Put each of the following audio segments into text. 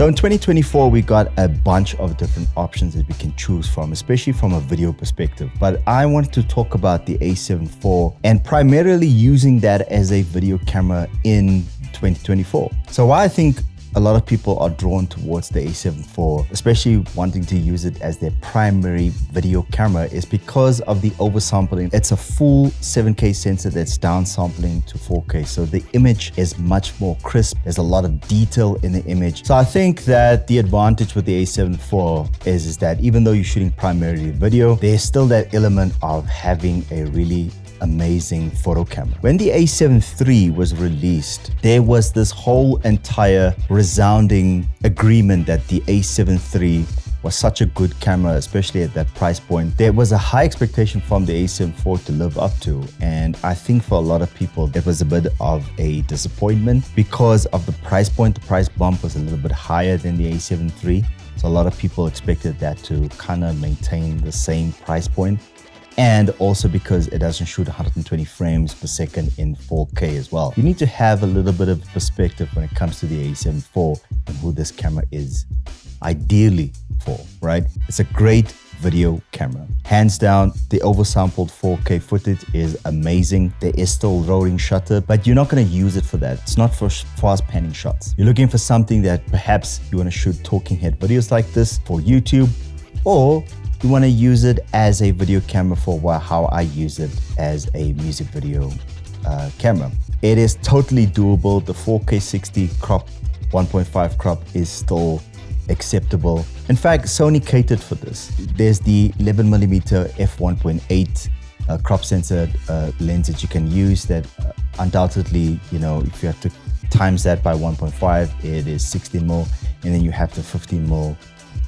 So in 2024, we got a bunch of different options that we can choose from, especially from a video perspective. But I wanted to talk about the A7 IV and primarily using that as a video camera in 2024. So why I think a lot of people are drawn towards the A7 IV, especially wanting to use it as their primary video camera, is because of the oversampling. It's a full 7K sensor that's downsampling to 4K. So the image is much more crisp. There's a lot of detail in the image. So I think that the advantage with the A7 IV is that even though you're shooting primarily video, there's still that element of having a really amazing photo camera. When the A7 III was released, there was this whole entire resounding agreement that the A7 III was such a good camera, especially at that price point. There was a high expectation from the A7 IV to live up to, and I think for a lot of people it was a bit of a disappointment because of the price point. The price bump was a little bit higher than the A7 III, so a lot of people expected that to kind of maintain the same price point. And also because it doesn't shoot 120 frames per second in 4K as well. You need to have a little bit of perspective when it comes to the A7 IV and who this camera is ideally for, right? It's a great video camera. Hands down, the oversampled 4K footage is amazing. There is still rolling shutter, but you're not going to use it for that. It's not for fast panning shots. You're looking for something that perhaps you want to shoot talking head videos like this for YouTube, or you want to use it as a video camera for how I use it as a music video camera. It is totally doable. The 4K 60 crop, 1.5 crop is still acceptable. In fact, Sony catered for this. There's the 11mm f1.8 crop sensor lens that you can use that undoubtedly, you know, if you have to times that by 1.5, it is 16mm, and then you have the 15mm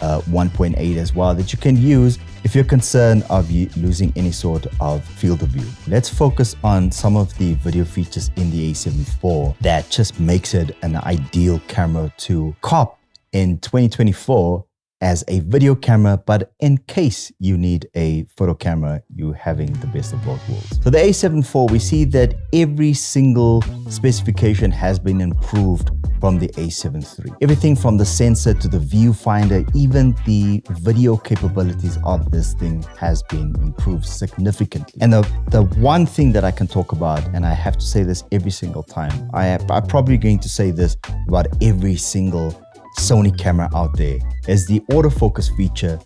1.8 as well that you can use if you're concerned of you losing any sort of field of view. Let's focus on some of the video features in the A7 IV that just makes it an ideal camera to cop in 2024 as a video camera, but in case you need a photo camera, you're having the best of both worlds. So the A7 IV, we see that every single specification has been improved from the A7 III. Everything from the sensor to the viewfinder, even the video capabilities of this thing has been improved significantly. And the one thing that I can talk about, and I have to say this every single time, I'm probably going to say this about every single Sony camera out there, is the autofocus feature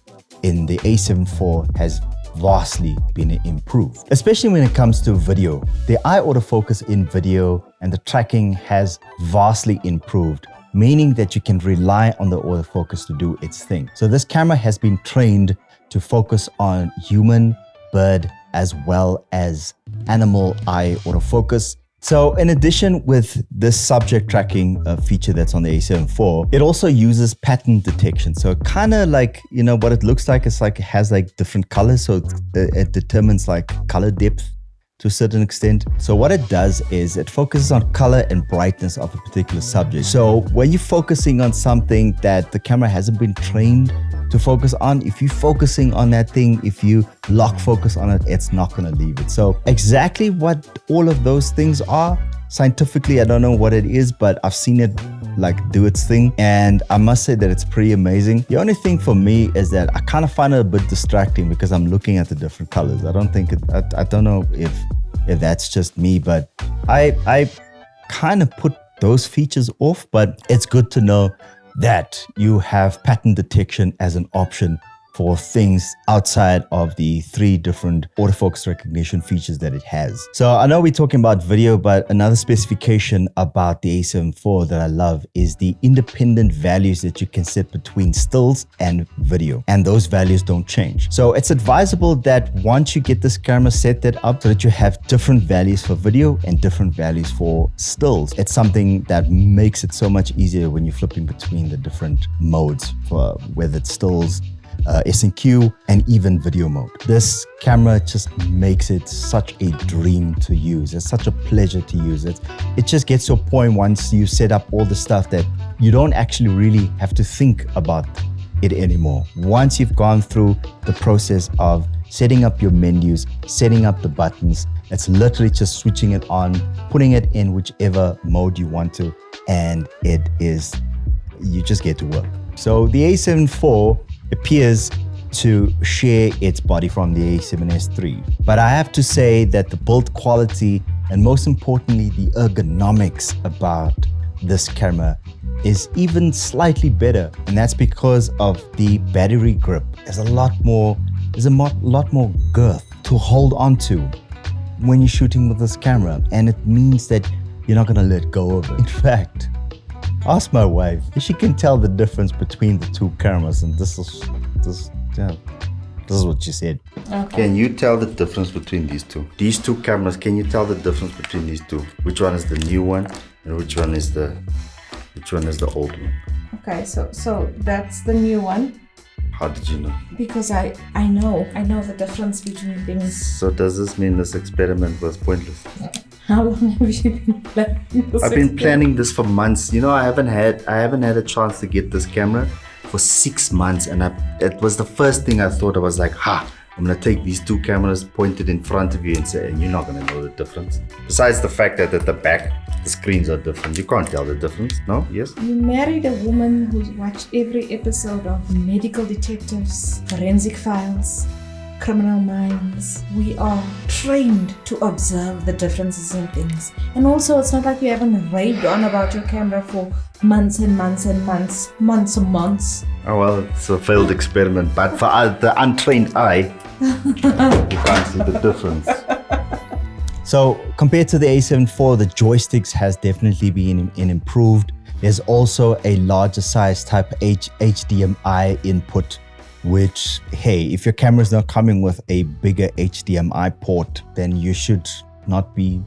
in the A7 IV has vastly been improved, especially when it comes to video. The eye autofocus in video and the tracking has vastly improved, meaning that you can rely on the autofocus to do its thing. So this camera has been trained to focus on human, bird, as well as animal eye autofocus. So in addition with this subject tracking feature that's on the A7 IV, it also uses pattern detection. So kind of like, you know, what it looks like, it's like it has like different colors. So it determines like color depth to a certain extent. So what it does is it focuses on color and brightness of a particular subject. So when you're focusing on something that the camera hasn't been trained to focus on, if you're focusing on that thing, if you lock focus on it, it's not going to leave it. So exactly what all of those things are, scientifically, I don't know what it is, but I've seen it like do its thing. And I must say that it's pretty amazing. The only thing for me is that I kind of find it a bit distracting because I'm looking at the different colors. I don't think I don't know if that's just me, but I kind of put those features off, but it's good to know that you have pattern detection as an option for things outside of the 3 different autofocus recognition features that it has. So I know we're talking about video, but another specification about the A7 IV that I love is the independent values that you can set between stills and video, and those values don't change. So it's advisable that once you get this camera set that up so that you have different values for video and different values for stills. It's something that makes it so much easier when you're flipping between the different modes, for whether it's stills, S&Q, and even video mode. This camera just makes it such a dream to use. It's such a pleasure to use it. It just gets to a point once you set up all the stuff that you don't actually really have to think about it anymore. Once you've gone through the process of setting up your menus, setting up the buttons, it's literally just switching it on, putting it in whichever mode you want to, and it is you just get to work. So the A7IV appears to share its body from the A7S3. But I have to say that the build quality and most importantly, the ergonomics about this camera is even slightly better. And that's because of the battery grip. There's a lot more girth to hold on to when you're shooting with this camera. And it means that you're not gonna let go of it. In fact, ask my wife if she can tell the difference between the two cameras, and this is what she said. Okay. Can you tell the difference between these two? These two cameras, can you tell the difference between these two? Which one is the new one and which one is the old one? Okay, so that's the new one. How did you know? Because I know the difference between things. So does this mean this experiment was pointless? How long have you been planning this? I've been planning this for months. You know, I haven't had a chance to get this camera for 6 months, and it was the first thing I thought. I was like, I'm gonna take these two cameras pointed in front of you and say, you're not gonna know the difference. Besides the fact that at the back, the screens are different. You can't tell the difference, no? Yes? You married a woman who's watched every episode of Medical Detectives, Forensic Files, Criminal Minds. We are trained to observe the differences in things. And also, it's not like you haven't raved on about your camera for months and months and months. Oh well, it's a failed experiment, but for the untrained eye, you can't see the difference. So compared to the A7IV, the joysticks has definitely been improved. There's also a larger size type HDMI input, which, hey, if your camera is not coming with a bigger HDMI port, then you should not be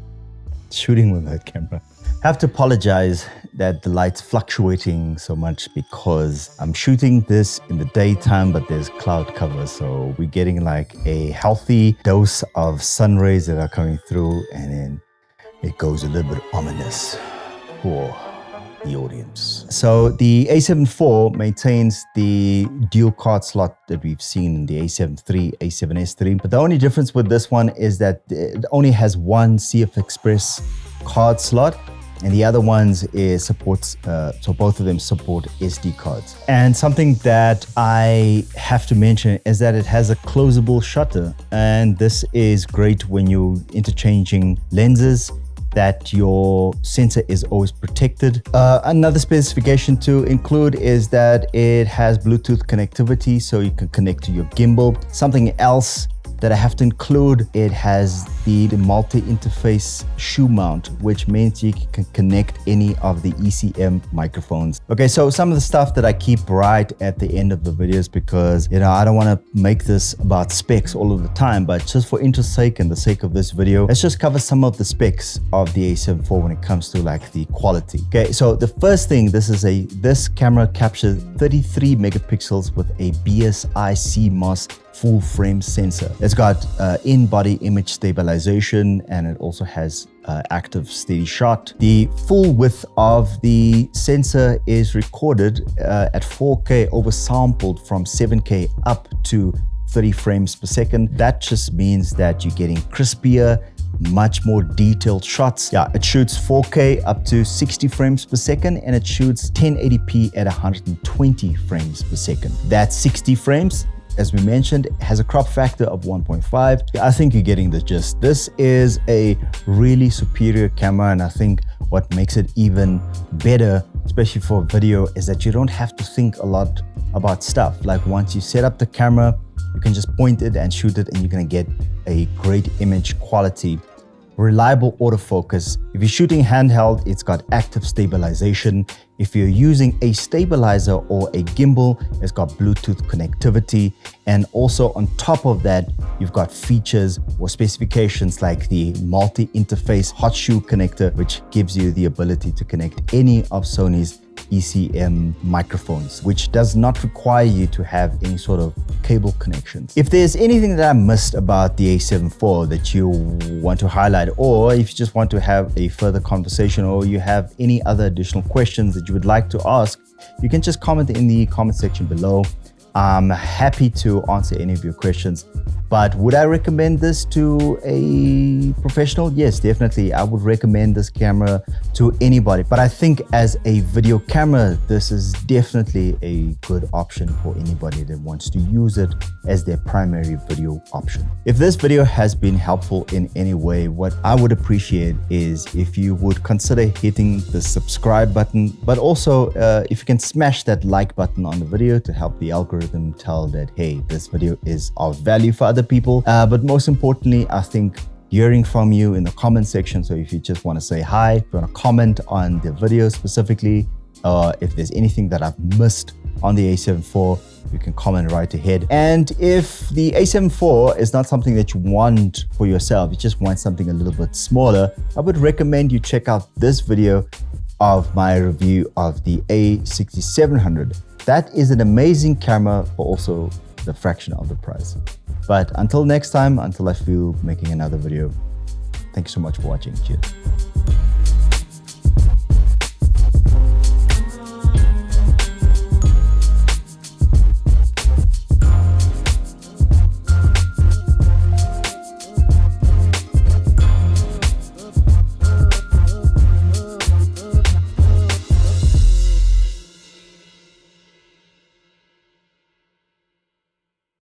shooting with that camera. I have to apologize that the light's fluctuating so much because I'm shooting this in the daytime, but there's cloud cover. So we're getting like a healthy dose of sun rays that are coming through, and then it goes a little bit ominous for the audience. So the A7IV maintains the dual card slot that we've seen in the A7 III, A7S3. But the only difference with this one is that it only has one CF Express card slot, and the other ones supports, so both of them support SD cards. And something that I have to mention is that it has a closable shutter, and this is great when you're interchanging lenses, that your sensor is always protected. Another specification to include is that it has Bluetooth connectivity, so you can connect to your gimbal. Something else that I have to include, it has the multi-interface shoe mount, which means you can connect any of the ECM microphones. Okay, so some of the stuff that I keep right at the end of the videos, because I don't want to make this about specs all of the time, but just for interest's sake and the sake of this video, let's just cover some of the specs of the A7IV when it comes to like the quality. Okay, so the first thing, this camera captures 33 megapixels with a BSI CMOS full frame sensor. It's got in-body image stabilization, and it also has active steady shot. The full width of the sensor is recorded at 4K oversampled from 7K up to 30 frames per second. That just means that you're getting crispier, much more detailed shots. Yeah, it shoots 4K up to 60 frames per second, and it shoots 1080p at 120 frames per second. That's 60 frames. As we mentioned, it has a crop factor of 1.5. I think you're getting the gist. This is a really superior camera, and I think what makes it even better, especially for video, is that you don't have to think a lot about stuff. Like once you set up the camera, you can just point it and shoot it, and you're gonna get a great image quality. Reliable autofocus. If you're shooting handheld, it's got active stabilization. If you're using a stabilizer or a gimbal, it's got Bluetooth connectivity. And also on top of that, you've got features or specifications like the multi-interface hot shoe connector, which gives you the ability to connect any of Sony's ECM microphones, which does not require you to have any sort of cable connections. If there's anything that I missed about the A7IV that you want to highlight, or if you just want to have a further conversation, or you have any other additional questions that you would like to ask, you can just comment in the comment section below. I'm happy to answer any of your questions. But would I recommend this to a professional? Yes, definitely. I would recommend this camera to anybody. But I think as a video camera, this is definitely a good option for anybody that wants to use it as their primary video option. If this video has been helpful in any way, what I would appreciate is if you would consider hitting the subscribe button, but also if you can smash that like button on the video to help the algorithm tell that, hey, this video is of value for other people. But most importantly, I think hearing from you in the comment section. So if you just want to say hi, if you want to comment on the video specifically, if there's anything that I've missed on the A7IV, you can comment right ahead. And if the A7IV is not something that you want for yourself, you just want something a little bit smaller, I would recommend you check out this video of my review of the A6700. That is an amazing camera for also the fraction of the price. But until next time, until I feel making another video, thank you so much for watching. Cheers.